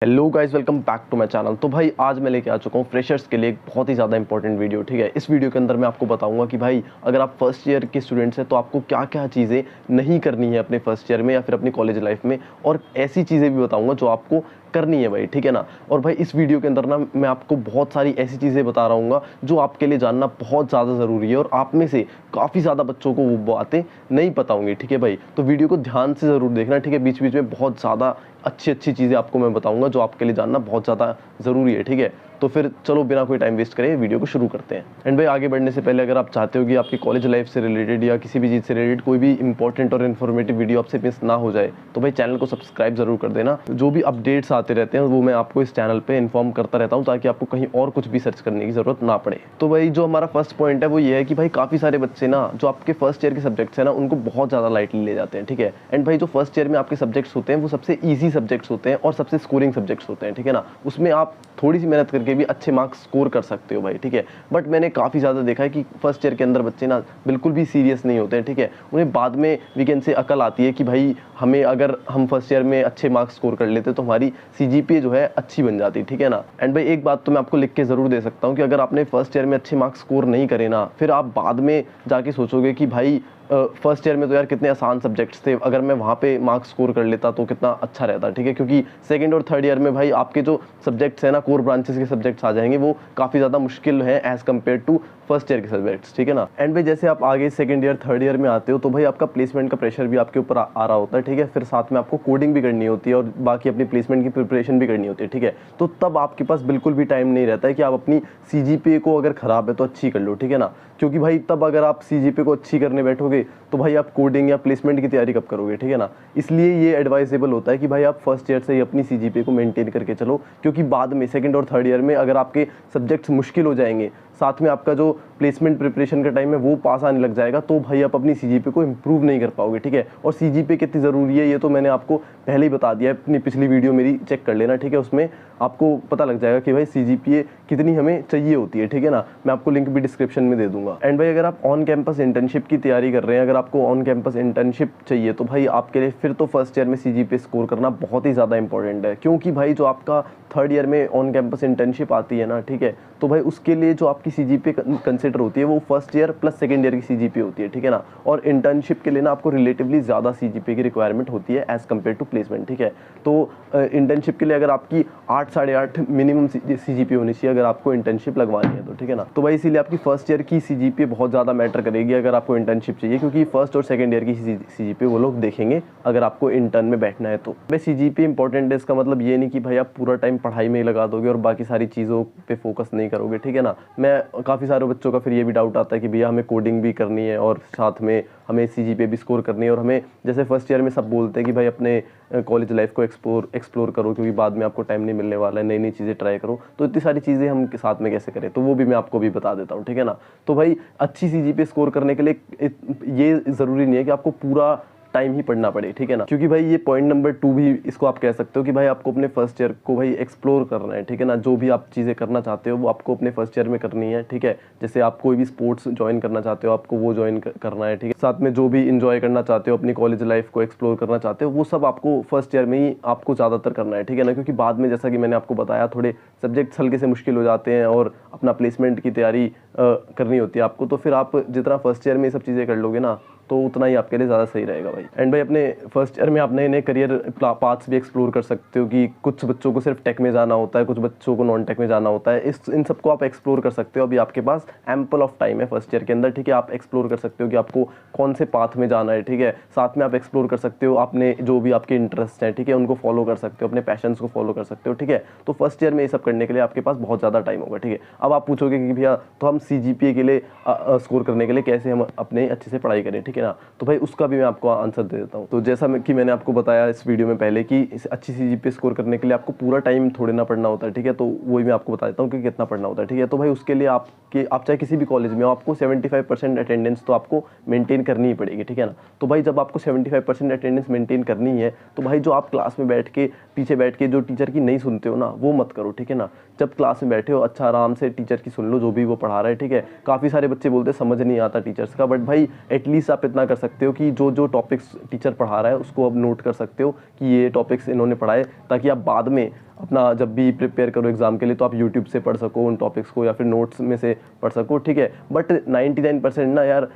Hello guys, welcome back to my channel. तो भाई आज मैं लेके आ चुका हूँ फ्रेशर्स के लिए एक बहुत ही ज़्यादा इंपॉर्टेंट वीडियो। ठीक है, इस वीडियो के अंदर मैं आपको बताऊंगा कि भाई अगर आप फर्स्ट ईयर के स्टूडेंट्स हैं तो आपको क्या क्या चीज़ें नहीं करनी है अपने फर्स्ट ईयर में या फिर अपनी कॉलेज लाइफ में, और ऐसी चीज़ें भी बताऊंगा जो आपको करनी है भाई। ठीक है ना। और भाई इस वीडियो के अंदर ना मैं आपको बहुत सारी ऐसी चीज़ें बता रहा हूँ जो आपके लिए जानना बहुत ज़्यादा ज़रूरी है, और आप में से काफ़ी ज़्यादा बच्चों को वो बातें नहीं पता होंगी। ठीक है भाई, तो वीडियो को ध्यान से ज़रूर देखना। ठीक है, बीच बीच में बहुत ज़्यादा अच्छी अच्छी चीज़ें आपको मैं बताऊंगा जो आपके लिए जानना बहुत ज़्यादा ज़रूरी है। ठीक है, तो फिर चलो बिना कोई टाइम वेस्ट करे वीडियो को शुरू करते हैं। एंड भाई आगे बढ़ने से पहले अगर आप चाहते हो कि आपकी कॉलेज लाइफ से रिलेटेड या किसी भी चीज़ से रिलेटेड कोई भी इंपॉर्टेंट और इन्फॉर्मेटिव वीडियो आपसे मिस ना हो जाए तो भाई चैनल को सब्सक्राइब ज़रूर कर देना। जो भी अपडेट्स आते रहते हैं वो मैं आपको इस चैनल पे इन्फॉर्म करता रहता हूँ ताकि आपको कहीं और कुछ भी सर्च करने की ज़रूरत ना पड़े। तो भाई जो हमारा फर्स्ट पॉइंट है वो ये है कि भाई काफ़ी सारे बच्चे ना जो आपके फर्स्ट ईयर के सब्जेक्ट्स हैं ना उनको बहुत ज़्यादा लाइटली ले जाते हैं। ठीक है, एंड भाई जो फर्स्ट ईयर में आपके सब्जेक्ट्स होते हैं वो सबसे ईजी सब्जेक्ट्स होते हैं और सबसे स्कोरिंग सब्जेक्ट्स होते हैं। ठीक है ना, उसमें आप थोड़ी सी मेहनत करके भी अच्छे मार्क्स स्कोर कर सकते हो भाई। ठीक है, बट मैंने काफ़ी ज़्यादा देखा है कि फर्स्ट ईयर के अंदर बच्चे ना बिल्कुल भी सीरियस नहीं होते हैं। ठीक है, उन्हें बाद में वीकेंड से अकल आती है कि भाई हमें अगर हम फर्स्ट ईयर में अच्छे मार्क्स स्कोर कर लेते तो हमारी सीजीपीए जो है अच्छी बन जाती। ठीक है ना। एंड भाई एक बात तो मैं आपको लिख के ज़रूर दे सकता हूँ कि अगर आपने फर्स्ट ईयर में अच्छे मार्क्स स्कोर नहीं करे ना, फिर आप बाद में जाके सोचोगे कि भाई फर्स्ट ईयर में तो यार कितने आसान सब्जेक्ट्स थे, अगर मैं वहाँ पे मार्क्स स्कोर कर लेता तो कितना अच्छा रहता। ठीक है, क्योंकि सेकंड और थर्ड ईयर में भाई आपके जो सब्जेक्ट्स हैं ना, कोर ब्रांचेस के सब्जेक्ट्स आ जाएंगे, वो काफ़ी ज़्यादा मुश्किल है as compare to first year के सब्जेक्ट्स। ठीक है ना। एंड भाई जैसे आप आगे सेकंड ईयर थर्ड ईयर में आते हो तो भाई आपका प्लेसमेंट का प्रेशर भी आपके ऊपर आ रहा होता है। ठीक है, फिर साथ में आपको कोडिंग भी करनी होती है और बाकी अपनी प्लेसमेंट की प्रिपरेशन भी करनी होती है। ठीक है, तो तब आपके पास बिल्कुल भी टाइम नहीं रहता है कि आप अपनी सीजीपीए को अगर ख़राब है तो अच्छी कर लो। ठीक है ना, क्योंकि भाई तब अगर आप सीजीपीए को अच्छी करने बैठोगे तो भाई आप कोडिंग या प्लेसमेंट की तैयारी कब करोगे। ठीक है ना, इसलिए ये एडवाइजेबल होता है कि भाई आप फर्स्ट ईयर से ही अपनी सीजीपीए को मेंटेन करके चलो, क्योंकि बाद में सेकंड और थर्ड ईयर में अगर आपके सब्जेक्ट्स मुश्किल हो जाएंगे, साथ में आपका जो प्लेसमेंट प्रिपरेशन का टाइम है वो पास आने लग जाएगा, तो भाई आप अपनी सीजीपीए को इंप्रूव नहीं कर पाओगे। ठीक है, और सीजीपीए कितनी ज़रूरी है ये तो मैंने आपको पहले ही बता दिया है, अपनी पिछली वीडियो मेरी चेक कर लेना। ठीक है, उसमें आपको पता लग जाएगा कि भाई सीजीपीए कितनी हमें चाहिए होती है। ठीक है ना, मैं आपको लिंक भी डिस्क्रिप्शन में दे दूंगा। एंड भाई अगर आप ऑन कैंपस इंटर्नशिप की तैयारी कर रहे हैं, अगर आपको ऑन कैंपस इंटर्नशिप चाहिए तो भाई आपके लिए फिर तो फर्स्ट ईयर में सीजीपीए स्कोर करना बहुत ही ज़्यादा इंपॉर्टेंट है, क्योंकि भाई जो आपका थर्ड ईयर में ऑन कैंपस इंटर्नशिप आती है ना, ठीक है, तो भाई उसके लिए जो आपकी सीजीपीए कंसिडर होती है वो first year plus second year की सीजीपीए होती है। ठीक है ना, और इंटर्नशिप के लिए ना आपको रिलेटिवली ज़्यादा सीजीपीए की रिक्वायरमेंट होती है एज़ कम्पेयर टू प्लेसमेंट। ठीक है, तो इंटर्नशिप के लिए अगर आपकी 8 साढ़े 8 मिनिमम सीजीपीए होनी चाहिए अगर आपको इंटर्नशिप लगवानी है तो। ठीक है ना, तो भाई इसीलिए आपकी फर्स्ट ईयर की सीजीपीए बहुत ज़्यादा मैटर करेगी अगर आपको इंटर्नशिप चाहिए, क्योंकि फर्स्ट और सेकंड ईयर की सीजीपीए वो लोग देखेंगे अगर आपको इंटर्न में बैठना है तो। भाई सीजीपीए इंपॉर्टेंट है, इसका मतलब ये नहीं कि भाई आप पूरा टाइम पढ़ाई में ही लगा दोगे और बाकी सारी चीज़ों पे फोकस नहीं करोगे। ठीक है ना, मैं काफ़ी सारे बच्चों का फिर ये भी डाउट आता है कि भैया हमें कोडिंग भी करनी है और साथ में हमें सीजीपीए भी स्कोर करनी है, और हमें जैसे फर्स्ट ईयर में सब बोलते हैं कि भाई अपने कॉलेज लाइफ को एक्सप्लोर करो क्योंकि बाद में आपको टाइम नहीं मिलने वाला है, नई नई चीज़ें ट्राई करो, तो इतनी सारी चीज़ें हम साथ में कैसे करें, तो वो भी मैं आपको भी बता देता हूँ। ठीक है ना, तो भाई अच्छी सीजीपीए स्कोर करने के लिए ये ज़रूरी नहीं है कि आपको पूरा टाइम ही पढ़ना पड़े। ठीक है ना, क्योंकि भाई ये पॉइंट नंबर 2 भी इसको आप कह सकते हो कि भाई आपको अपने फर्स्ट ईयर को भाई एक्सप्लोर करना है। ठीक है ना, जो भी आप चीज़ें करना चाहते हो वो आपको अपने फर्स्ट ईयर में करनी है। ठीक है, जैसे आप कोई भी स्पोर्ट्स ज्वाइन करना चाहते हो आपको वो ज्वाइन करना है। ठीक है, साथ में जो भी इंजॉय करना चाहते हो, अपनी कॉलेज लाइफ को एक्सप्लोर करना चाहते हो, वो सब आपको फर्स्ट ईयर में ही आपको ज़्यादातर करना है। ठीक है ना, क्योंकि बाद में जैसा कि मैंने आपको बताया थोड़े सब्जेक्ट्स हल्के से मुश्किल हो जाते हैं और अपना प्लेसमेंट की तैयारी करनी होती है आपको, तो फिर आप जितना फर्स्ट ईयर में ये सब चीज़ें कर लोगे ना तो उतना ही आपके लिए ज़्यादा सही रहेगा भाई। एंड भाई अपने फर्स्ट ईयर में आप नए नए करियर पाथ्स भी एक्सप्लोर कर सकते हो कि कुछ बच्चों को सिर्फ टेक में जाना होता है, कुछ बच्चों को नॉन टेक में जाना होता है, इन सबको आप एक्सप्लोर कर सकते हो। अभी आपके पास एम्पल ऑफ टाइम है फर्स्ट ईयर के अंदर। ठीक है, आप एक्सप्लोर कर सकते हो कि आपको कौन से पाथ में जाना है। ठीक है, साथ में आप एक्सप्लोर कर सकते हो आपने जो भी आपके इंटरेस्ट हैं, ठीक है, उनको फॉलो कर सकते हो, अपने पैशंस को फॉलो कर सकते हो। ठीक है, तो फर्स्ट ईयर में ये सब करने के लिए आपके पास बहुत ज़्यादा टाइम होगा। ठीक है, अब आप पूछोगे कि भैया तो हम सीजीपीए के लिए स्कोर करने के लिए कैसे हम अपने अच्छे से पढ़ाई करें। ठीक है ना, तो भाई उसका भी मैं आपको आंसर दे देता हूँ। तो जैसा कि मैंने आपको बताया इस वीडियो में पहले कि इस अच्छी सीजीपीए स्कोर करने के लिए आपको पूरा टाइम थोड़े ना पढ़ना होता है। ठीक है, तो वही मैं आपको बता देता हूँ कि कितना पढ़ना होता है। ठीक है, तो भाई उसके लिए आप चाहे किसी भी कॉलेज में हो आपको 75% अटेंडेंस तो आपको मेंटेन करनी ही पड़ेगी। ठीक है ना, तो भाई जब आपको 75% अटेंडेंस मेंटेन करनी है तो भाई जो आप क्लास में बैठ के पीछे बैठ के जो टीचर की नहीं सुनते हो ना वो मत करो। ठीक है ना, जब क्लास में बैठे हो अच्छा आराम से टीचर की सुन लो जो भी वो पढ़ा रहा है। ठीक है, काफ़ी सारे बच्चे बोलते हैं समझ नहीं आता टीचर्स का, बट भाई एटलीस्ट आप इतना कर सकते हो कि जो जो टॉपिक्स टीचर पढ़ा रहा है उसको अब नोट कर सकते हो कि ये टॉपिक्स इन्होंने पढ़ाए, ताकि आप बाद में अपना जब भी प्रिपेयर करो एग्जाम के लिए तो आप यूट्यूब से पढ़ सको उन टॉपिक्स को या फिर नोट्स में से पढ़ सको, ठीक है। बट 99% ना यार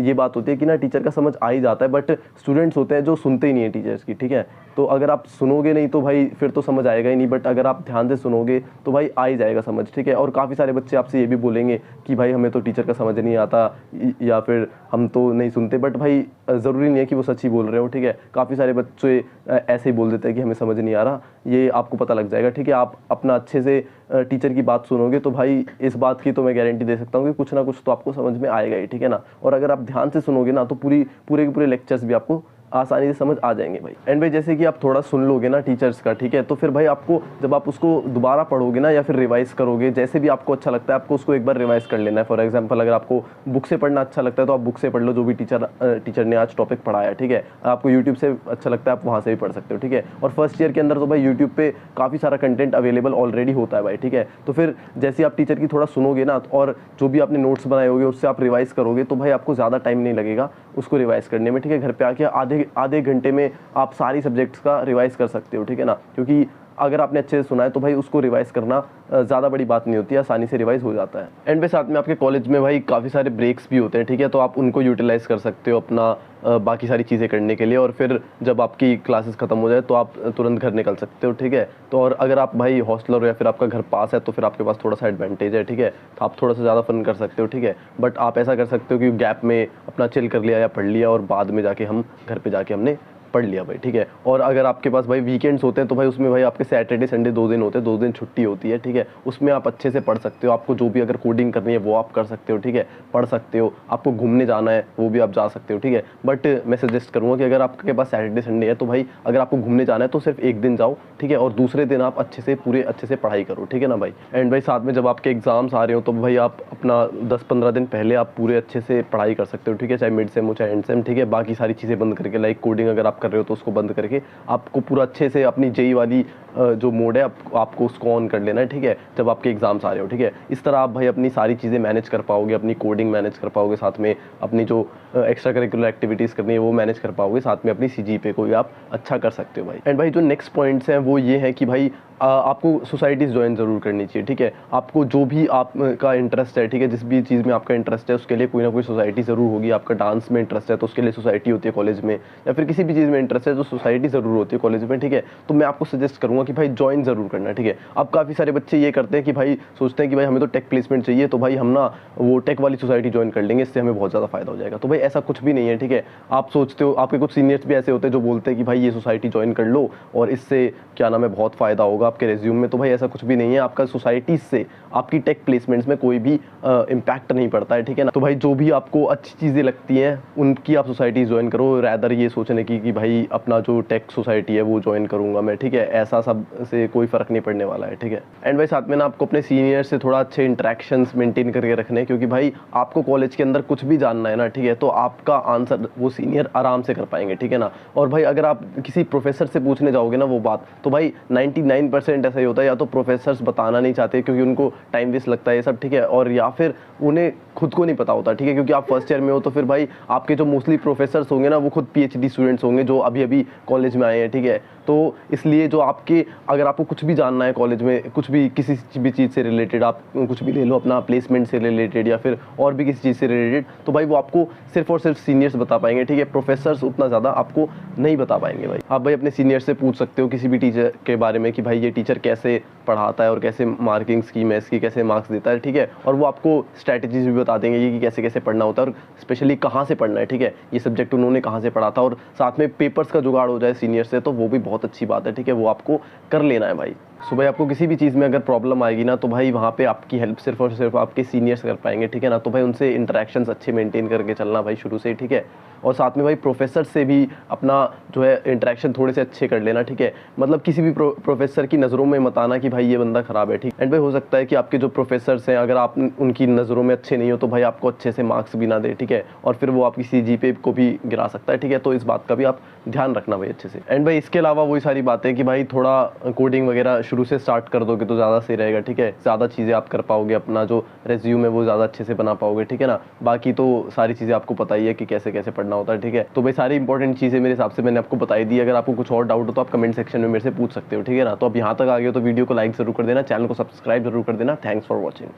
ये बात होती है कि ना टीचर का समझ आ ही जाता है, बट स्टूडेंट्स होते हैं जो सुनते ही नहीं है टीचर्स की, ठीक है। तो अगर आप सुनोगे नहीं तो भाई फिर तो समझ आएगा ही नहीं, बट अगर आप ध्यान से सुनोगे तो भाई आ ही जाएगा समझ, ठीक है। और काफ़ी सारे बच्चे आपसे ये भी बोलेंगे कि भाई हमें तो टीचर का समझ नहीं आता या फिर हम तो नहीं सुनते, बट भाई ज़रूरी नहीं है कि वो सच ही बोल रहे हो, ठीक है। काफ़ी सारे बच्चे ऐसे ही बोल देते हैं कि हमें समझ नहीं आ रहा, ये आपको पता लग जाएगा, ठीक है। आप अपना अच्छे से टीचर की बात सुनोगे तो भाई इस बात की तो मैं गारंटी दे सकता हूँ कि कुछ ना कुछ तो आपको समझ में आएगा ही, ठीक है ना। और अगर आप ध्यान से सुनोगे ना तो पूरे के पूरे लेक्चर्स भी आपको आसानी से समझ आ जाएंगे भाई। एंड भाई जैसे कि आप थोड़ा सुन लोगे ना टीचर्स का, ठीक है, तो फिर भाई आपको जब आप उसको दोबारा पढ़ोगे ना या फिर रिवाइज करोगे, जैसे भी आपको अच्छा लगता है आपको उसको एक बार रिवाइज कर लेना है। फॉर एग्जांपल अगर आपको बुक से पढ़ना अच्छा लगता है तो आप बुक से पढ़ लो, जो भी टीचर ने आज टॉपिक पढ़ाया, ठीक है। आपको यूट्यूब से अच्छा लगता है आप वहाँ से भी पढ़ सकते हो, ठीक है। और फर्स्ट ईयर के अंदर तो भाई यूट्यूब पे काफ़ी सारा कंटेंट अवेलेबल ऑलरेडी होता है भाई, ठीक है। तो फिर जैसे आप टीचर की थोड़ा सुनोगे ना और जो भी आपने नोट्स बनाए होंगे उससे आप रिवाइज करोगे तो भाई आपको ज़्यादा टाइम नहीं लगेगा उसको रिवाइज करने में, ठीक है। घर पे आके आधे घंटे में आप सारी सब्जेक्ट्स का रिवाइज कर सकते हो, ठीक है ना। क्योंकि अगर आपने अच्छे से सुना है तो भाई उसको रिवाइज करना ज़्यादा बड़ी बात नहीं होती है, आसानी से रिवाइज हो जाता है। एंड पे साथ में आपके कॉलेज में भाई काफ़ी सारे ब्रेक्स भी होते हैं, ठीक है, तो आप उनको यूटिलाइज़ कर सकते हो अपना बाकी सारी चीज़ें करने के लिए। और फिर जब आपकी क्लासेस ख़त्म हो जाए तो आप तुरंत घर निकल सकते हो, ठीक है। तो और अगर आप भाई हॉस्टलर हो या फिर आपका घर पास है तो फिर आपके पास थोड़ा सा एडवांटेज है, ठीक है, तो आप थोड़ा सा ज़्यादा फन कर सकते हो, ठीक है। बट आप ऐसा कर सकते हो कि गैप में अपना चिल कर लिया या पढ़ लिया और बाद में जाके हम घर पर जाके हमने पढ़ लिया भाई, ठीक है। और अगर आपके पास भाई वीकेंड्स होते हैं तो भाई उसमें भाई आपके सैटरडे संडे 2 दिन होते हैं, 2 दिन छुट्टी होती है, ठीक है। उसमें आप अच्छे से पढ़ सकते हो, आपको जो भी अगर कोडिंग करनी है वो आप कर सकते हो, ठीक है, पढ़ सकते हो। आपको घूमने जाना है वो भी आप जा सकते हो, ठीक है। बट मैं सजेस्ट करूँगा कि अगर आपके पास सैटरडे संडे है तो भाई अगर आपको घूमने जाना है तो सिर्फ एक दिन जाओ, ठीक है, और दूसरे दिन आप पूरे अच्छे से पढ़ाई करो, ठीक है ना भाई। एंड भाई साथ में जब आपके एग्जाम्स आ रहे हो तो भाई आप अपना 10-15 दिन पहले आप पूरे अच्छे से पढ़ाई कर सकते हो, ठीक है, चाहे मिड सेम हो चाहे एंड सेम, ठीक है। बाकी सारी चीज़ें बंद करके, लाइक कोडिंग अगर आप कर रहे हो तो उसको बंद करके आपको पूरा अच्छे से अपनी जेई वाली जो मोड है आपको उसको ऑन कर लेना है, ठीक है, जब आपके एग्जाम्स आ रहे हो, ठीक है। इस तरह आप भाई अपनी सारी चीज़ें मैनेज कर पाओगे, अपनी कोडिंग मैनेज कर पाओगे, साथ में अपनी जो एक्स्ट्रा करिकुलर एक्टिविटीज़ करनी है वो मैनेज कर पाओगे, साथ में अपनी सीजीपीए को भी आप अच्छा कर सकते हो भाई। एंड भाई जो नेक्स्ट पॉइंट्स हैं वो ये है कि भाई आपको सोसाइटीज़ ज्वाइन ज़रूर करनी चाहिए, ठीक है। आपको जो भी आपका इंटरेस्ट है, ठीक है, जिस भी चीज़ में आपका इंटरेस्ट है उसके लिए कोई ना कोई सोसाइटी ज़रूर होगी। आपका डांस में इंटरेस्ट है तो उसके लिए सोसाइटी होती है कॉलेज में, या फिर किसी भी चीज़ में इंटरेस्ट है तो सोसाइटी ज़रूर होती है कॉलेज में, ठीक है। तो मैं आपको सजेस्ट करूँगा कि भाई ज्वाइन ज़रूर करना, ठीक है। अब काफ़ी सारे बच्चे ये करते हैं कि भाई सोचते हैं कि भाई हमें तो टेक प्लेसमेंट चाहिए तो भाई हम ना वो टेक वाली सोसाइटी ज्वाइन कर लेंगे, इससे हमें बहुत ज़्यादा फायदा हो जाएगा। तो भाई ऐसा कुछ भी नहीं है, ठीक है। आप सोचते हो, आपके कुछ सीनियर्स भी ऐसे होते हैं जो बोलते हैं कि भाई ये सोसाइटी ज्वाइन कर लो और इससे क्या नाम है बहुत फ़ायदा होगा आपके रेज्यूम में। तो भाई ऐसा कुछ भी नहीं है, आपका सोसाइटी से आपकी टेक प्लेसमेंट्स में कोई भी इम्पैक्ट नहीं पड़ता है, ठीक है ना। तो भाई जो भी आपको अच्छी चीज़ें लगती हैं उनकी आप सोसाइटी ज्वाइन करो, रैदर ये सोचने की कि भाई अपना जो टेक सोसाइटी है वो ज्वाइन करूंगा मैं, ठीक है। ऐसा सब से कोई फ़र्क नहीं पड़ने वाला है, ठीक है। एंड भाई साथ में ना आपको अपने सीनियर से थोड़ा अच्छे इंटरेक्शंस मेंटेन करके रखने हैं, क्योंकि भाई आपको कॉलेज के अंदर कुछ भी जानना है ना, ठीक है, तो आपका आंसर वो सीनियर आराम से कर पाएंगे, ठीक है ना। और भाई अगर आप किसी प्रोफेसर से पूछने जाओगे ना वो बात, तो भाई 99% ऐसा ही होता है, या तो प्रोफेसर्स बताना नहीं चाहते क्योंकि उनको टाइम वेस्ट लगता है ये सब, ठीक है, और या फिर उन्हें खुद को नहीं पता होता, ठीक है, क्योंकि आप फर्स्ट ईयर में हो। तो फिर भाई आपके जो मोस्टली प्रोफेसर्स होंगे ना वो खुद पीएचडी स्टूडेंट्स होंगे जो अभी अभी कॉलेज में आए हैं, ठीक है। तो इसलिए जो आपके अगर आपको कुछ भी जानना है कॉलेज में, कुछ भी किसी भी चीज़ से रिलेटेड, आप कुछ भी ले लो अपना प्लेसमेंट से रिलेटेड या फिर और भी किसी चीज़ से रिलेटेड, तो भाई वो आपको सिर्फ और सिर्फ सीनियर्स बता पाएंगे, ठीक है। प्रोफेसर्स उतना ज़्यादा आपको नहीं बता पाएंगे भाई। आप भाई अपने सीनियर से पूछ सकते हो किसी भी टीचर के बारे में कि भाई ये टीचर कैसे पढ़ाता है और कैसे मार्किंग स्कीम है इसकी, कैसे मार्क्स देता है, ठीक है। और वो आपको स्ट्रैटेजीज भी बता देंगे कि कैसे कैसे पढ़ना होता है और स्पेशली कहाँ से पढ़ना है, ठीक है, ये सब्जेक्ट उन्होंने कहाँ से पढ़ा था। और साथ में पेपर्स का जुगाड़ हो जाए सीनियर से तो वो भी बहुत अच्छी बात है, ठीक है, वो आपको कर लेना है भाई। सो भाई आपको किसी भी चीज़ में अगर प्रॉब्लम आएगी ना तो भाई वहाँ पे आपकी हेल्प सिर्फ और सिर्फ आपके सीनियर्स कर पाएंगे, ठीक है ना। तो भाई उनसे इंटरेक्शंस अच्छे मेंटेन करके चलना भाई शुरू से, ठीक है। और साथ में भाई प्रोफेसर से भी अपना जो है इंटरेक्शन थोड़े से अच्छे कर लेना, ठीक है। मतलब किसी भी प्रोफेसर की नज़रों में मत आना कि भाई ये बंदा ख़राब है, ठीक। एंड भाई हो सकता है कि आपके जो प्रोफेसर्स हैं अगर आप उनकी नज़रों में अच्छे नहीं हो तो भाई आपको अच्छे से मार्क्स भी ना दे, ठीक है, और फिर वो आपकी सीजीपीए को भी गिरा सकता है, ठीक है। तो इस बात का भी आप ध्यान रखना भाई अच्छे से। एंड भाई इसके अलावा वही सारी बातें कि भाई थोड़ा कोडिंग वगैरह शुरू शुरू से स्टार्ट कर दोगे तो ज़्यादा सही रहेगा, ठीक है। ज़्यादा चीज़ें आप कर पाओगे, अपना जो रेज्यूम है वो ज़्यादा अच्छे से बना पाओगे, ठीक है ना। बाकी तो सारी चीज़ें आपको पता ही है कि कैसे कैसे पढ़ना होता है, ठीक है। तो भाई सारी इंपॉर्टेंट चीज़ें मेरे हिसाब से मैंने आपको बताई दी। अगर आपको कुछ और डाउट हो तो आप कमेंट सेक्शन में मेरे से पूछ सकते हो, ठीक है ना। तो अब यहाँ तक आ गए हो तो वीडियो को लाइक ज़रूर कर देना, चैनल को सब्सक्राइब जरूर कर देना। Thanks for watching.